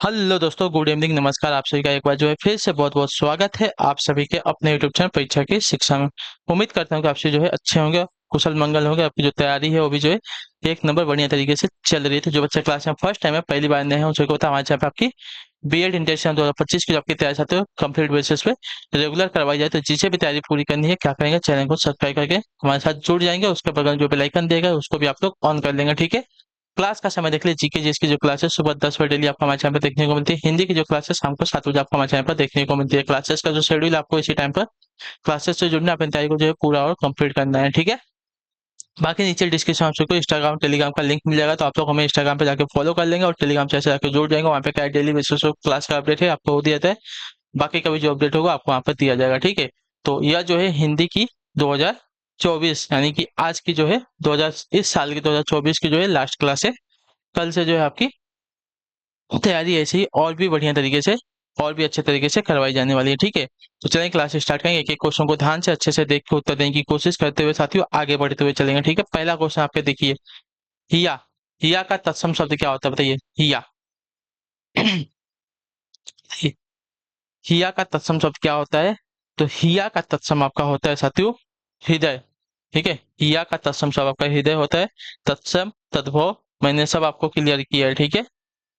Hello दोस्तों, good evening, नमस्कार। आप सभी का एक बार जो है फिर से बहुत बहुत स्वागत है आप सभी के अपने यूट्यूब चैनल परीक्षा की शिक्षा में। उम्मीद करता हूँ कि आपसे जो है अच्छे होंगे, कुशल मंगल होंगे। आपकी जो तैयारी है वो भी जो है एक नंबर बढ़िया तरीके से चल रही है। तो जो बच्चे क्लास में फर्स्ट टाइम है, पहली बार नए हैं, उसे होता है हमारे यहाँ पे आपकी बीएड इंटर 2025 की जो आपकी तैयारी चाहते हो कंप्लीट बेसिस पे रेगुलर करवाई जाए। तो जिसे भी तैयारी पूरी करनी है क्या करेंगे, चैनल को सब्सक्राइब करके हमारे साथ जुड़ जाएंगे। उसके बगल जो बेल आइकन देगा उसको भी आप लोग ऑन कर लेंगे, ठीक है। क्लास का समय देख लीजिए, जीके जीएस की जो क्लासेस सुबह 10 बजे डेली आपको हमारे चैनल पर देखने को मिलती है। हिंदी की जो क्लासेस शाम को 7 बजे आपको हमारे चैनल पर देखने को मिलती है। क्लासेस का जो शेड्यूल आपको इसी टाइम पर क्लासेस से जुड़ना, अपनी तैयारी को जो है पूरा और कंप्लीट करना है, ठीक है। बाकी नीचे डिस्क्रिप्शन में आपको इंस्टाग्राम टेलीग्राम का लिंक मिल जाएगा, तो आप लोग हमें इंस्टाग्राम पे जाके फॉलो कर लेंगे और टेलीग्राम चैनल से जाकर जुड़ जाएंगे। वहाँ पे क्या डेली बेसिस पे क्लास का अपडेट है आपको वो दिया जाता है। बाकी का भी जो अपडेट होगा आपको वहाँ पर दिया जाएगा, ठीक है। तो यह जो है हिंदी की 2024 यानी कि आज की जो है 2000 इस साल की 2024 की जो है लास्ट क्लास है। कल से जो है आपकी तैयारी ऐसे ही और भी बढ़िया तरीके से और भी अच्छे तरीके से करवाई जाने वाली है, ठीक है। तो चलें क्लास स्टार्ट करेंगे। एक एक क्वेश्चन को ध्यान से अच्छे से देख के उत्तर देने की कोशिश करते हुए साथियों आगे बढ़ते हुए चलेंगे, ठीक है। पहला क्वेश्चन आपके देखिए, हिया। हिया का तत्सम शब्द क्या होता है, बताइए। हिया। हिया का तत्सम शब्द क्या होता है? तो हिया का तत्सम आपका होता है साथियों हृदय, ठीक है। हिया का तत्सम शब्द आपका हृदय होता है। तत्सम तद्भव मैंने सब आपको क्लियर किया है, ठीक है।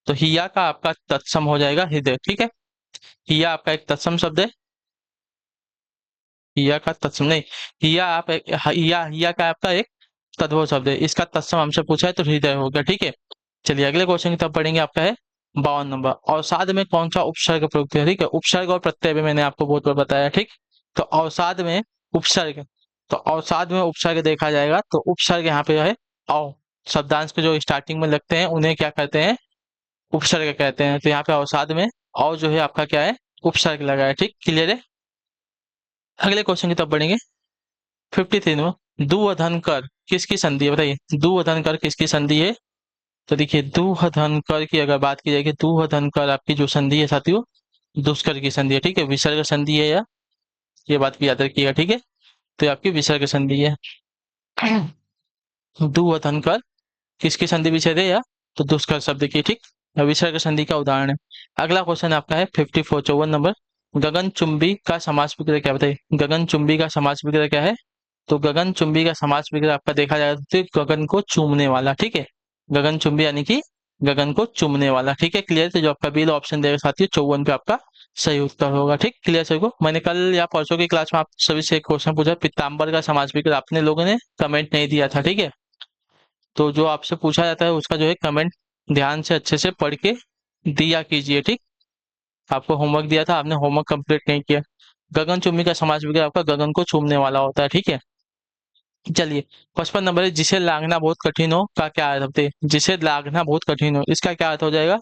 तो हिया का आपका तत्सम हो जाएगा हृदय, ठीक है। हिया आपका एक तत्सम शब्द है। हिया का तत्सम नहीं, हिया आप हिया का आपका एक तद्भव शब्द है। इसका तत्सम हमसे पूछा है तो हृदय हो गया, ठीक है। चलिए अगले क्वेश्चन की तरफ पढ़ेंगे। आपका है 52 नंबर। अवसाद में कौन सा उपसर्ग प्रयुक्त है, ठीक है। उपसर्ग और प्रत्यय भी मैंने आपको बहुत बार बताया, ठीक। तो अवसाद में उपसर्ग, तो अवसाद में उपसर्ग देखा जाएगा तो उपसर्ग यहाँ पे है अव। शब्दांश के जो स्टार्टिंग में लगते हैं उन्हें क्या कहते हैं, उपसर्ग कहते हैं। तो यहाँ पे अवसाद में अव जो है आपका क्या है, उपसर्ग लगा है, ठीक। क्लियर है। अगले क्वेश्चन की तरफ बढ़ेंगे। 53 दुवधन कर किसकी संधि है, बताइए। दुवधन कर किसकी संधि है? तो देखिए दुहधन कर की अगर बात की जाएगी, दुहधन कर आपकी जो संधि है साथियों दुष्कर की संधि है, ठीक है। विसर्ग संधि है या, ये बात भी याद रखिएगा, ठीक है। तो ये आपकी विसर्ग संधि है। दुहधन कर किसकी संधि विच्छेद है या, तो दुष्कर शब्द की, ठीक। विसर्ग संधि का उदाहरण है। अगला क्वेश्चन आपका है 54 नंबर। गगन चुंबी का समास विग्रह क्या, बताइए। गगन चुंबी का समास विग्रह क्या है? तो गगन चुंबी का समास विग्रह आपका देखा जाएगा तो गगन को चूमने वाला, ठीक है। गगन चुंबी यानी कि गगन को चूमने वाला, ठीक है। क्लियर। तो जो आपका बी ऑप्शन देगा साथियों 54 पे आपका सही उत्तर होगा, ठीक। क्लियर सभी को। मैंने कल या परसों की क्लास में आप सभी से एक क्वेश्चन पूछा, पीताम्बर का समास विग्रह आपने लोगों ने कमेंट नहीं दिया था, ठीक है। तो जो आपसे पूछा जाता है उसका जो है कमेंट ध्यान से अच्छे से पढ़ के दिया कीजिए, ठीक। आपको होमवर्क दिया था, आपने होमवर्क कंप्लीट नहीं किया। गगन चुंबी का समास विग्रह आपका गगन को चूमने वाला होता है, ठीक है। चलिए 55 नंबर है, जिसे लांघना बहुत कठिन हो का क्या अर्थ होते हैं? जिसे लांघना बहुत कठिन हो इसका क्या अर्थ हो जाएगा?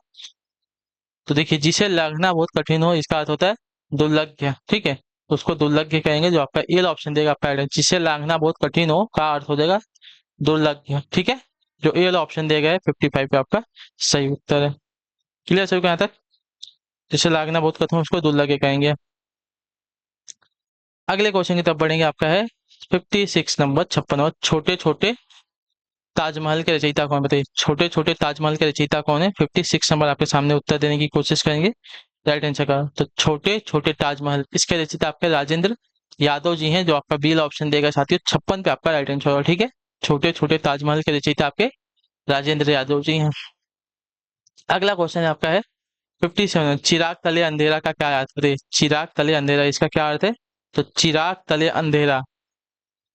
तो देखिए जिसे लांघना बहुत कठिन हो इसका अर्थ होता है दुर्लभ्य, ठीक है। उसको दुर्लभ्य कहेंगे। जो आपका ए ऑप्शन देगा आपका, जिसे लांघना बहुत कठिन हो का अर्थ हो जाएगा दुर्लभ्य, ठीक है। जो ए ऑप्शन दिया गया है 55 पे आपका सही उत्तर है। क्लियर सभी को यहाँ तक? जिसे लांघना बहुत कठिन हो उसको दुर्लभ्य कहेंगे। अगले क्वेश्चन की तरफ बढ़ेंगे। आपका है 56 नंबर, 56 नंबर। छोटे छोटे ताजमहल के रचयिता कौन, बताइए। छोटे छोटे ताजमहल के रचयिता कौन है? 56 नंबर आपके सामने उत्तर देने की कोशिश करेंगे। राइट आंसर का, तो छोटे छोटे ताजमहल इसके रचयिता आपके राजेंद्र यादव जी हैं। जो आपका बी वाला ऑप्शन देगा साथियों 56 पे आपका राइट आंसर होगा, ठीक है। छोटे छोटे ताजमहल के रचयिता आपके राजेंद्र यादव जी हैं। अगला क्वेश्चन आपका है 57, चिराग तले अंधेरा का क्या अर्थ है? चिराग तले अंधेरा इसका क्या अर्थ है? तो चिराग तले अंधेरा,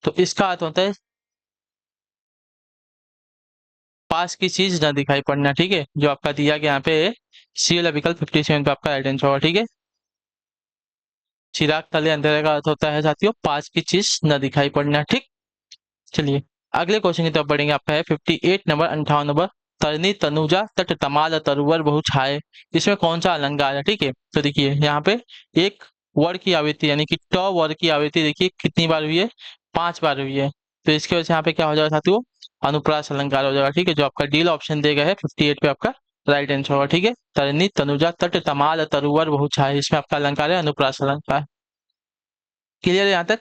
तो इसका अर्थ होता है पास की चीज ना दिखाई पड़ना, ठीक है। जो आपका दिया गया यहाँ पे सी वाला विकल्प 57 पे आपका राइट आंसर होगा, ठीक है। चिराग तले अंधेरे का अर्थ होता है साथियों पास की चीज न दिखाई पड़ना, ठीक। चलिए अगले क्वेश्चन की तरफ बढ़ेंगे। आपका है 58 नंबर, 58 नंबर। तरनी तनुजा तट तमाल तरुवर बहु छाए, इसमें कौन सा अलंकार है, ठीक है। तो देखिए यहाँ पे एक वर्ड की आवृत्ति यानी कि ट वर्ड की आवृत्ति देखिए कितनी बार हुई है, 5 बार हुई है। तो इसकी वजह से यहाँ पे क्या हो जाएगा साथियों, अनुप्रास अलंकार हो जाएगा, ठीक है। जो आपका डी ऑप्शन देगा है 58 पे आपका राइट आंसर होगा, ठीक है। तरनी तनुजा तट तमाल तरुवर बहु छाए, इसमें आपका अलंकार है अनुप्रास अलंकार। क्लियर है यहाँ तक?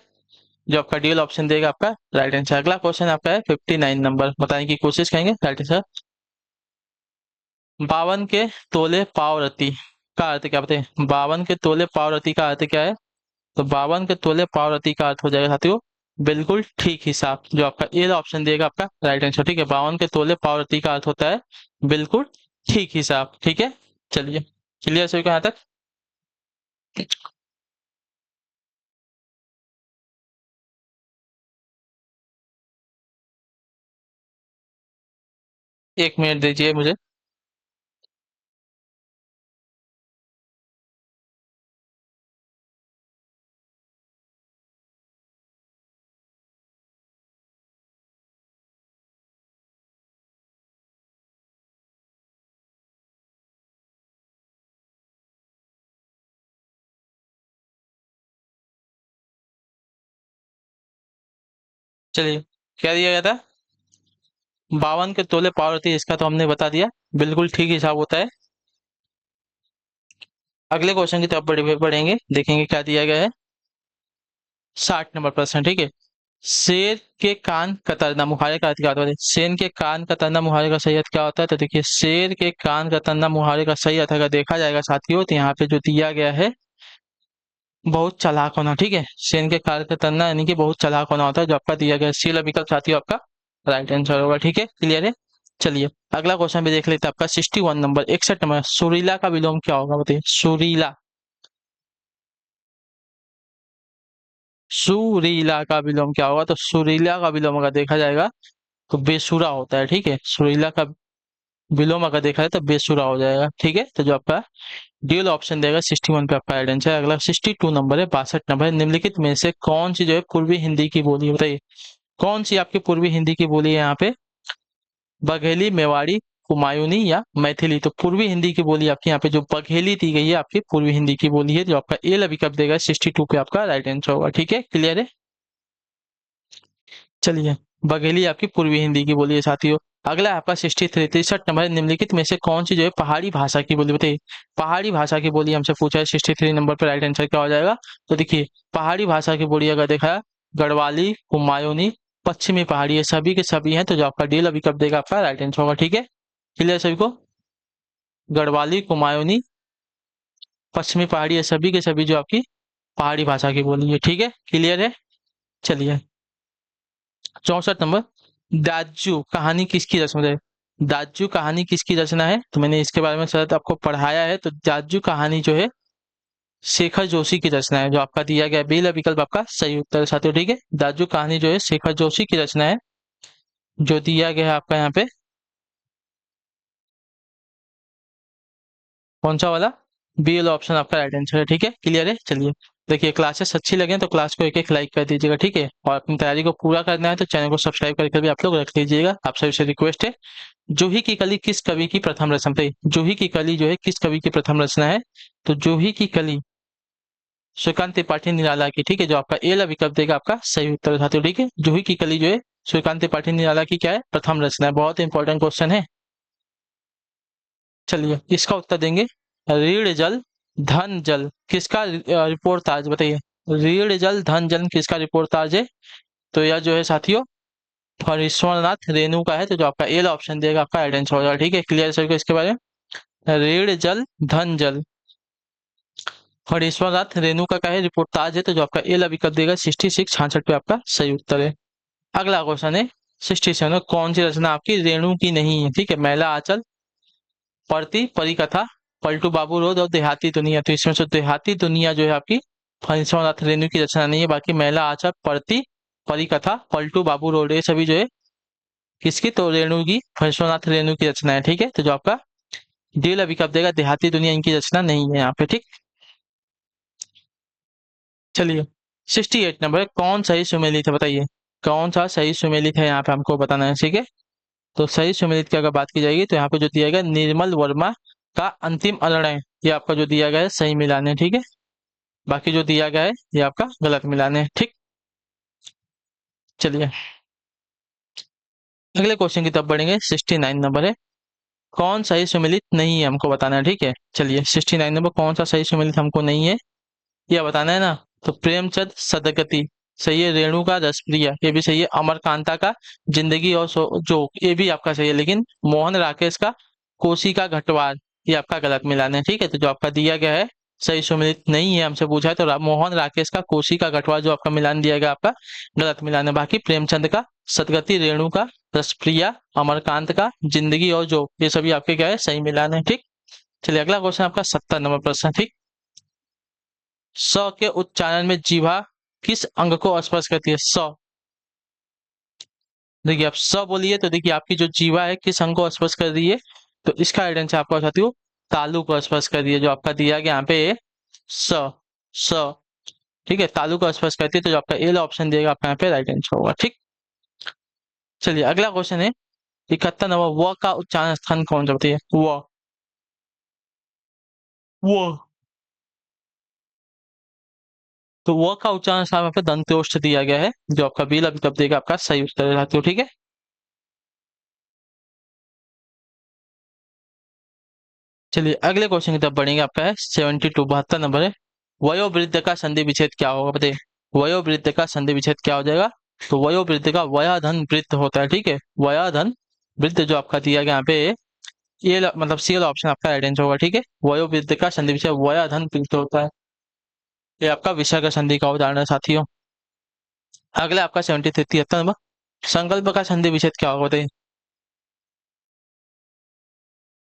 जो आपका डी ऑप्शन देगा आपका राइट आंसर। अगला क्वेश्चन आपका है 59 नंबर, बताने की कोशिश करेंगे राइट आंसर। 52 के तोले पावरती का अर्थ क्या बताइए? 52 के तोले पावरती का अर्थ क्या है? तो 52 के तोले पावरती का अर्थ हो जाएगा साथियों, बिल्कुल ठीक हिसाब। जो आपका ए ऑप्शन देगा आपका राइट आंसर। ठीक है, 52 के तोले पावरती का अर्थ होता है बिल्कुल ठीक हिसाब। ठीक है, चलिए, क्लियर सभी को यहाँ तक? एक मिनट दीजिए मुझे। चलिए, क्या दिया गया था? 52 के तोले पावरती, इसका तो हमने बता दिया, बिल्कुल ठीक हिसाब होता है। अगले क्वेश्चन की तरफ बढ़ेंगे, देखेंगे क्या दिया गया है। 60 नंबर प्रश्न। ठीक है, शेर के कान कतरना मुहावरे का अर्थ क्या होता है? शेर के कान कतरना मुहावरे का सही अर्थ क्या होता है? तो देखिए, शेर के कान कतरना मुहावरे का सही अर्थ अगर देखा जाएगा साथियों, तो यहाँ पे जो दिया गया है, बहुत चालाक होना। ठीक है, शेर के कान कतरना यानी कि बहुत चालाक होना होता है, जो आपका दिया गया सी विकल्प साथियों आपका राइट आंसर होगा। ठीक है, क्लियर है? चलिए, अगला क्वेश्चन भी देख लेते हैं। आपका 61 नंबर, 61 नंबर, सुरीला का विलोम क्या होगा बताइए? सुरीला, सुरीला का विलोम क्या होगा? तो सुरीला का विलोम अगर देखा जाएगा तो बेसुरा होता है। ठीक है, सुरीला का विलोम अगर देखा जाए तो बेसुरा हो जाएगा। ठीक है, तो जो आपका ड्यूल ऑप्शन देगा 61 पे आपका राइट आंसर है। अगला 62 नंबर है, 62 नंबर है, निम्नलिखित में से कौन सी जो है पूर्वी हिंदी की बोली है बताइए? कौन सी आपकी पूर्वी हिंदी की बोली है यहाँ पे? बघेली, मेवाड़ी, कुमायूनी या मैथिली? तो पूर्वी हिंदी की बोली आपकी यहाँ पे जो बघेली दी गई है, आपकी पूर्वी हिंदी की बोली है, जो आपका ए विकल्प देगा 62 पे आपका राइट आंसर होगा। ठीक है, क्लियर है? चलिए, बघेली आपकी पूर्वी हिंदी की बोली है साथियों। अगला है आपका 63 नंबर है, निम्नलिखित में से कौन सी जो है पहाड़ी भाषा की बोली बताइए? पहाड़ी भाषा की बोली हमसे पूछा है, 63 नंबर पर राइट आंसर क्या हो जाएगा? तो देखिए, पहाड़ी भाषा की बोली अगर देखा है, गढ़वाली, कुमायूनी, पश्चिमी पहाड़ी, ये सभी के सभी हैं, तो जो आपका डी विकल्प देगा आपका राइट आंसर होगा। ठीक है, क्लियर सभी को? गढ़वाली, कुमायूनी, पश्चिमी पहाड़ी, ये सभी के सभी जो आपकी पहाड़ी भाषा की बोली है। ठीक है, क्लियर है? चलिए, 64 नंबर, दाजू कहानी किसकी रचना है? दाजू कहानी किसकी रचना है? तो मैंने इसके बारे में शायद आपको पढ़ाया है। तो दाजू कहानी जो है शेखर जोशी की रचना है, जो आपका दिया गया बी विकल्प आपका सही उत्तर है साथियों। ठीक है, दाजू कहानी जो है शेखर जोशी की रचना है, जो दिया गया है आपका यहाँ पे। कौन सा वाला? बी वाला ऑप्शन आपका राइट आंसर है। ठीक है, क्लियर है? चलिए, देखिए, क्लासेस अच्छी लगे तो क्लास को एक एक लाइक कर दीजिएगा। ठीक है, और अपनी तैयारी को पूरा करना है तो चैनल को सब्सक्राइब करके भी आप लोग रख लीजिएगा। आप सभी से रिक्वेस्ट है। जूही की कली किस कवि की प्रथम रचना थी? जूही की कली जो है किस कवि की प्रथम रचना है? तो जूही की कली श्रीकांत त्रिपाठी निराला की। ठीक है, जो आपका ए विकल्प देगा आपका सही उत्तर साथियों। ठीक है, जूही की कली जो है श्रीकांत त्रिपाठी निराला की क्या है? प्रथम रचना है। बहुत इंपॉर्टेंट क्वेश्चन है। चलिए, इसका उत्तर देंगे। रीढ़ जल धन जल किसका रिपोर्टाज बताइए? रीढ़ जल धन जल किसका रिपोर्टाज है? तो यह जो है साथियों हरीश्वरनाथ रेणु का है, तो जो आपका ए ऑप्शन देगा आपका राइट आंसर हो जाएगा। ठीक है, क्लियर सर को इसके बारे में? रीढ़ जल धन जल हरीश्वरनाथ रेणुका का है रिपोर्टाज है, तो जो आपका ए विकल्प देगा 66 66 पे आपका सही उत्तर है। अगला क्वेश्चन है 67, कौन सी रचना आपकी रेणु की नहीं है? ठीक है, महिला आंचल, परती, परिकथा, पलटू बाबू रोड और देहाती दुनिया। तो इसमें से देहाती दुनिया जो है आपकी हरीश्वरनाथ रेणु की रचना नहीं है। बाकी महिला आंचल, परती, परिकथा, पलटू बाबू रोड, ये सभी जो है किसकी? तो रेणु की, हरीश्वरनाथ रेणु की रचना है। ठीक है, तो जो आपका डी विकल्प देगा देहाती दुनिया इनकी रचना नहीं है यहाँ पे। ठीक, चलिए, 68 नंबर, कौन सही सुमेलित है बताइए? कौन सा सही सुमेलित है यहाँ पे हमको बताना है। ठीक है, तो सही सुमेलित की अगर बात की जाएगी तो यहाँ पे जो दिया गया निर्मल वर्मा का अंतिम अनरण, ये आपका जो दिया गया है सही मिलान है। ठीक है, बाकी जो दिया गया है ये आपका गलत मिलान है। ठीक, चलिए, अगले क्वेश्चन की तरफ बढ़ेंगे। 69 नंबर है, कौन सही सुमेलित नहीं है हमको बताना है। ठीक है, चलिए, 69 नंबर, कौन सा सही सुमेलित हमको नहीं है ये बताना है ना? तो प्रेमचंद सदगति सही है, रेणु का रसप्रिया ये भी सही है, अमरकांता का जिंदगी और जोक ये भी आपका सही है, लेकिन मोहन राकेश का कोशिका घटवार, ये आपका गलत मिलान है। ठीक है, तो जो आपका दिया गया है सही सुमिलित नहीं है, हमसे पूछा है तो मोहन राकेश का कोशिका घटवार जो आपका मिलान दिया गया आपका गलत मिलान है। बाकी प्रेमचंद का सदगति, रेणु का रसप्रिया, अमरकांत का जिंदगी और जो, ये सभी आपके क्या है सही मिलान है। ठीक, चलिए अगला क्वेश्चन आपका 70 नंबर प्रश्न। ठीक, स के उच्चारण में जीवा किस अंग को स्पर्श करती है? स, देखिए आप स बोलिए तो देखिए आपकी जो जीवा है किस अंग को स्पर्श कर रही है, तो इसका राइट आंसर आपका साथियों तालु को स्पर्श कर रही है, जो आपका दिया गया यहाँ पे स स। ठीक है, तालु को स्पर्श करती है, तो जो आपका ए ऑप्शन दिएगा आपका यहाँ पे राइट आंसर होगा। ठीक, चलिए अगला क्वेश्चन है 71 नंबर, व का उच्चारण स्थान कौन सा बताइए? व, तो व का उच्चारण स्थान यहाँ पे दंत्योष्ठ दिया गया है, जो आपका बी विकल्प देगा आपका सही उत्तर है साथियों। ठीक है, चलिए अगले क्वेश्चन की तरफ बढ़ेंगे। आपका है 72 72 नंबर है, वयोवृद्ध का संधि विच्छेद क्या होगा बताइए? वयोवृद्ध का संधि विच्छेद क्या हो जाएगा? तो वयोवृद्ध का वयाधन वृद्ध होता है। ठीक है, वयाधन वृद्ध जो आपका दिया गया यहाँ पे ये मतलब सी वाला ऑप्शन आपका राइट आंसर होगा। ठीक है, वयोवृद्ध का संधि विच्छेद वयाधन वृद्ध होता है, ये आपका विसर्ग संधि का उदाहरण है साथियों। अगला आपका 73 73 नंबर, संकल्प का संधि विच्छेद क्या होगा बताइए?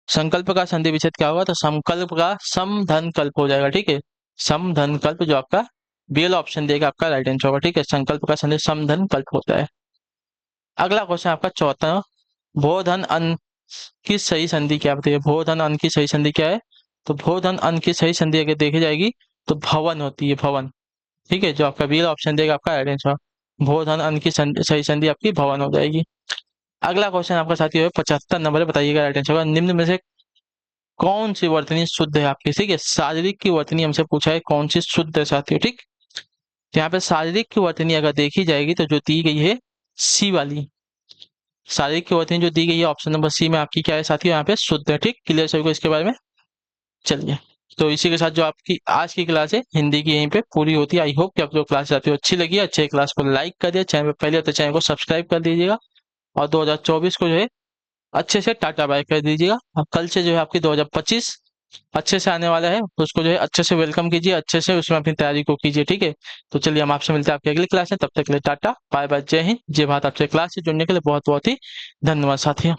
संकल्प का संधि विच्छेद क्या होगा? तो संकल्प का सम धन कल्प हो जाएगा। ठीक है, सम धन कल्प जो आपका बीएल ऑप्शन देगा आपका राइट आंसर होगा। ठीक है, संकल्प का संधि सम धन कल्प होता है। अगला क्वेश्चन आपका 74, भो धन अन की सही संधि क्या बताइए? भो धन अन की सही संधि क्या है? तो भो धन अन की सही संधि अगर देखी जाएगी तो भवन होती है, भवन। ठीक है, जो आपका बीएल ऑप्शन देगा आपका राइट आंसर, भो धन अन की सही संधि आपकी भवन हो जाएगी। अगला क्वेश्चन आपका साथी है 75 नंबर है, बताइएगा राइट आंसर होगा, निम्न में से कौन सी वर्तनी शुद्ध है आपकी? ठीक है, शारीरिक की वर्तनी हमसे पूछा है कौन सी शुद्ध है साथियों। ठीक, तो यहाँ पे शारीरिक की वर्तनी अगर देखी जाएगी तो जो दी गई है सी वाली, शारीरिक की वर्तनी जो दी गई है ऑप्शन नंबर सी में आपकी क्या है साथियों यहाँ पे शुद्ध है। ठीक, क्लियर सभी को इसके बारे में? चलिए, तो इसी के साथ जो आपकी आज की क्लास है हिंदी की यहीं पे पूरी होती है। आई होप कि आप जो क्लास आती हो अच्छी लगी, अच्छे क्लास को लाइक कर दिया, चैनल पे पहले तो चैनल को सब्सक्राइब कर दीजिएगा, और 2024 को जो है अच्छे से टाटा बाय कर दीजिएगा। और कल से जो है आपकी 2025 अच्छे से आने वाला है, तो उसको जो है अच्छे से वेलकम कीजिए, अच्छे से उसमें अपनी तैयारी को कीजिए। ठीक है, तो चलिए हम आपसे मिलते हैं आपकी अगली क्लास में, तब तक के लिए टाटा बाय बाय, जय हिंद जय भारत। आपसे क्लास से जुड़ने के लिए बहुत बहुत ही धन्यवाद साथियों।